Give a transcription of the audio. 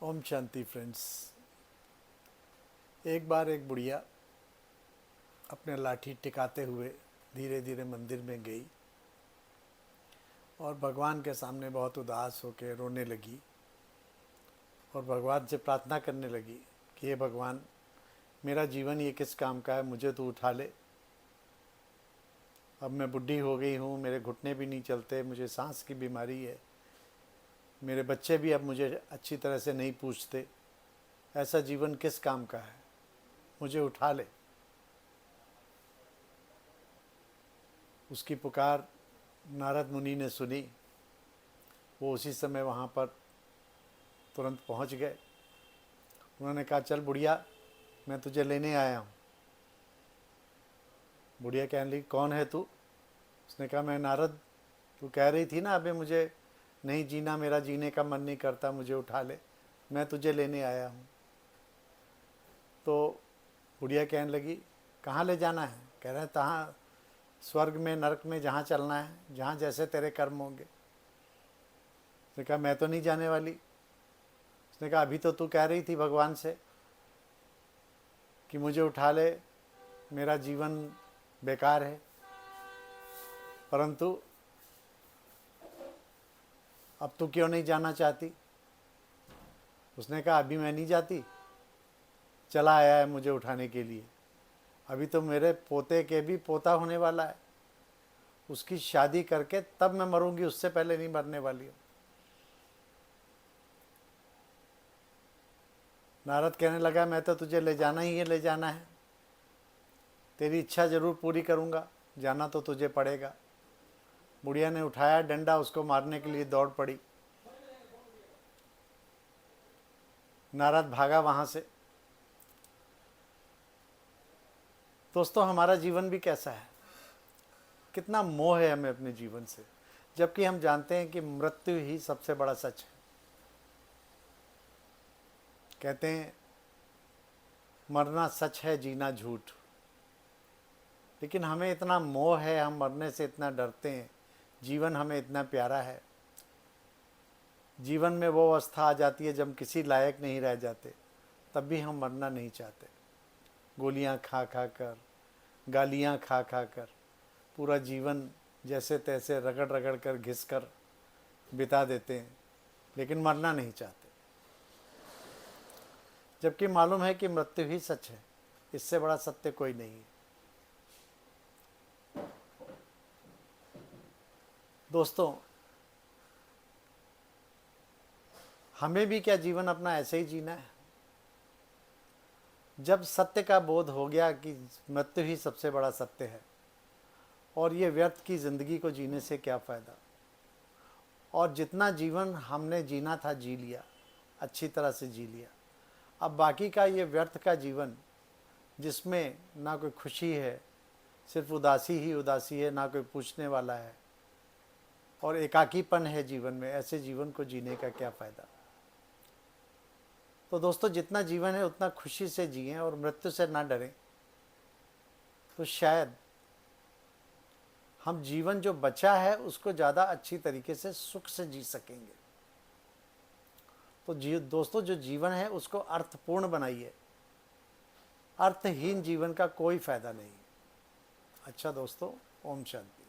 Om Shanti friends. एक बार एक बुढ़िया अपने लाठी टिकाते हुए धीरे धीरे मंदिर में गई और भगवान के सामने बहुत उदास होकर रोने लगी और भगवान से प्रार्थना करने लगी कि हे भगवान, मेरा जीवन ये किस काम का है, मुझे तो उठा ले। अब मैं बुढ़ी हो गई हूँ, मेरे घुटने भी नहीं चलते, मुझे सांस की बीमारी है, मेरे बच्चे भी अब मुझे अच्छी तरह से नहीं पूछते। ऐसा जीवन किस काम का है, मुझे उठा ले। उसकी पुकार नारद मुनि ने सुनी। वो उसी समय वहाँ पर तुरंत पहुँच गए। उन्होंने कहा, चल बुढ़िया, मैं तुझे लेने आया हूँ। बुढ़िया कहने लगी, कौन है तू? उसने कहा, मैं नारद। तू कह रही थी ना अबे मुझे नहीं जीना, मेरा जीने का मन नहीं करता, मुझे उठा ले, मैं तुझे लेने आया हूँ। तो बुढ़िया कहने लगी, कहाँ ले जाना है? कह रहे हैं, तहाँ स्वर्ग में, नरक में, जहाँ चलना है, जहाँ जैसे तेरे कर्म होंगे। उसने कहा, मैं तो नहीं जाने वाली। उसने कहा, अभी तो तू कह रही थी भगवान से कि मुझे उठा ले, मेरा जीवन बेकार है, परंतु अब तू क्यों नहीं जाना चाहती? उसने कहा, अभी मैं नहीं जाती, चला आया है मुझे उठाने के लिए। अभी तो मेरे पोते के भी पोता होने वाला है, उसकी शादी करके तब मैं मरूंगी, उससे पहले नहीं मरने वाली हूँ। नारद कहने लगा, मैं तो तुझे ले जाना ही है, ले जाना है, तेरी इच्छा जरूर पूरी करूँगा, जाना तो तुझे पड़ेगा। बुढ़िया ने उठाया डंडा, उसको मारने के लिए दौड़ पड़ी। नारद भागा वहाँ से। दोस्तों, हमारा जीवन भी कैसा है, कितना मोह है हमें अपने जीवन से, जबकि हम जानते हैं कि मृत्यु ही सबसे बड़ा सच है। कहते हैं, मरना सच है, जीना झूठ। लेकिन हमें इतना मोह है, हम मरने से इतना डरते हैं। जीवन हमें इतना प्यारा है। जीवन में वो अवस्था आ जाती है जब किसी लायक नहीं रह जाते, तब भी हम मरना नहीं चाहते। गोलियां खा खा कर, गालियां खा खा कर पूरा जीवन जैसे तैसे रगड़ रगड़ कर घिस कर बिता देते हैं, लेकिन मरना नहीं चाहते। जबकि मालूम है कि मृत्यु ही सच है, इससे बड़ा सत्य कोई नहीं है। दोस्तों, हमें भी क्या जीवन अपना ऐसे ही जीना है? जब सत्य का बोध हो गया कि मृत्यु ही सबसे बड़ा सत्य है और ये व्यर्थ की ज़िंदगी को जीने से क्या फ़ायदा, और जितना जीवन हमने जीना था जी लिया, अच्छी तरह से जी लिया। अब बाकी का ये व्यर्थ का जीवन, जिसमें ना कोई खुशी है, सिर्फ उदासी ही उदासी है, ना कोई पूछने वाला है और एकाकीपन है जीवन में, ऐसे जीवन को जीने का क्या फ़ायदा? तो दोस्तों, जितना जीवन है उतना खुशी से जिएं और मृत्यु से ना डरें, तो शायद हम जीवन जो बचा है उसको ज़्यादा अच्छी तरीके से सुख से जी सकेंगे। तो दोस्तों, जो जीवन है उसको अर्थपूर्ण बनाइए। अर्थहीन जीवन का कोई फायदा नहीं। अच्छा दोस्तों, ओम शांति।